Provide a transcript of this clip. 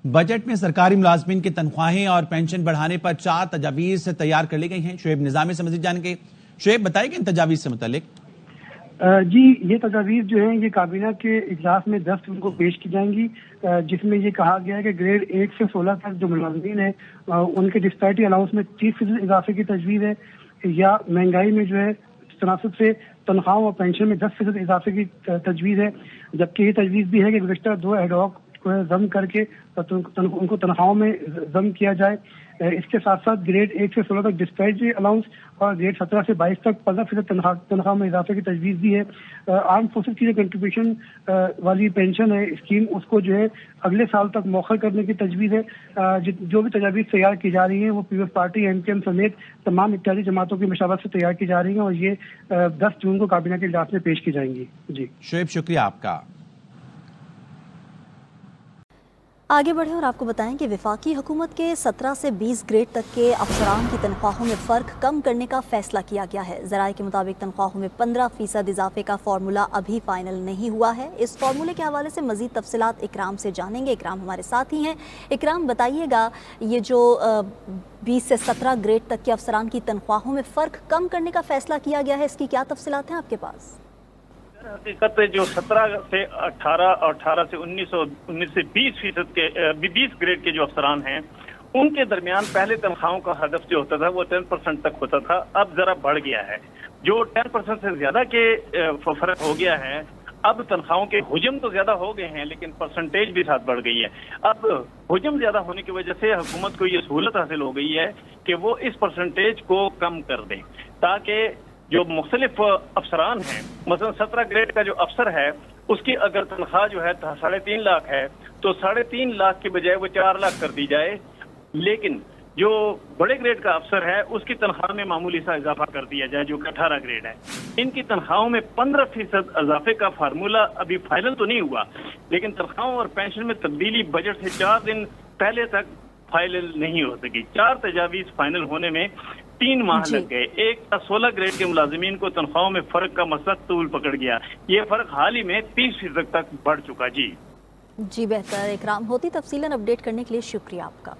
Budget میں سرکاری ملازمین کی تنخواہیں اور پینشن بڑھانے پر 4 تجاویز تیار کر لی گئی ہیں۔ شعیب نظامی سے مزید جانیں گے۔ شعیب بتائیں کہ ان تجاویز سے متعلق۔ جی، یہ تجاویز جو ہیں یہ کابینہ کے اجلاس میں 10 جون کو پیش کی جائیں گی، جس میں یہ کہا گیا ہے کہ گریڈ 1 سے 16 تک جو ملازمین ہیں ان کے ڈسپیرٹی الاؤنس میں 30% اضافے کی تجویز ہے، یا مہنگائی میں جو ہے تناسب سے تنخواہوں اور پینشن میں 10% اضافے کی تجویز ہے، جبکہ یہ تجویز بھی ہے کہ گزشتہ 2 ایڈ ہاک کو ضم کر کے ان کو تنخواہوں میں ضم کیا جائے۔ اس کے ساتھ ساتھ گریڈ 1 سے 16 تک ڈسپیرٹی الاؤنس اور گریڈ 17 سے 22 تک 15% تنخواہ میں اضافے کی تجویز بھی ہے۔ آرم فورسز کی جو کنٹریبیوشن والی پینشن ہے اسکیم، اس کو جو ہے اگلے سال تک مؤخر کرنے کی تجویز ہے۔ جو بھی تجاویز تیار کی جا رہی ہیں وہ پیپلز پارٹی ایم سمیت تمام اتحادی جماعتوں کی مشاورت سے تیار کی جا رہی ہیں، اور یہ 10 جون کو کابینہ کے اجلاس میں پیش کی جائیں گی۔ جی شعیب، شکریہ آپ کا۔ آگے بڑھیں اور آپ کو بتائیں کہ وفاقی حکومت کے 17 سے 20 گریڈ تک کے افسران کی تنخواہوں میں فرق کم کرنے کا فیصلہ کیا گیا ہے۔ ذرائع کے مطابق تنخواہوں میں 15% اضافے کا فارمولہ ابھی فائنل نہیں ہوا ہے۔ اس فارمولے کے حوالے سے مزید تفصیلات اکرام سے جانیں گے۔ اکرام ہمارے ساتھ ہی ہیں۔ اکرام، بتائیے گا یہ جو 20 سے 17 گریڈ تک کے افسران کی تنخواہوں میں فرق کم کرنے کا فیصلہ کیا گیا ہے، اس کی کیا تفصیلات ہیں آپ کے پاس؟ حقیقت جو 17 سے 18 اور 18 سے 19 سے 20% کے 20 گریڈ کے جو افسران ہیں ان کے درمیان پہلے تنخواہوں کا ہدف جو ہوتا تھا وہ 10% تک ہوتا تھا، اب ذرا بڑھ گیا ہے۔ جو 10% سے زیادہ کے فرق ہو گیا ہے، اب تنخواہوں کے حجم تو زیادہ ہو گئے ہیں لیکن پرسنٹیج بھی ساتھ بڑھ گئی ہے۔ اب حجم زیادہ ہونے کی وجہ سے حکومت کو یہ سہولت حاصل ہو گئی ہے کہ وہ اس پرسنٹیج کو کم کر دیں، تاکہ جو مختلف افسران ہیں، مثلا 17 گریڈ کا جو افسر ہے اس کی اگر تنخواہ جو ہے 3.5 لاکھ ہے تو 3.5 لاکھ کی بجائے وہ 4 لاکھ کر دی جائے، لیکن جو بڑے گریڈ کا افسر ہے اس کی تنخواہ میں معمولی سا اضافہ کر دیا جائے جو کہ 18 گریڈ ہے۔ ان کی تنخواہوں میں 15% اضافے کا فارمولہ ابھی فائنل تو نہیں ہوا، لیکن تنخواہوں اور پینشن میں تبدیلی بجٹ سے 4 دن پہلے تک فائنل نہیں ہو سکی۔ 4 تجاویز فائنل ہونے میں 3 ماہ لگ گئے۔ ایک 16 گریڈ کے ملازمین کو تنخواہوں میں فرق کا مسئلہ طول پکڑ گیا، یہ فرق حال ہی میں 30% تک بڑھ چکا۔ جی بہتر اکرام، ہوتی تفصیلاً اپڈیٹ کرنے کے لیے شکریہ آپ کا۔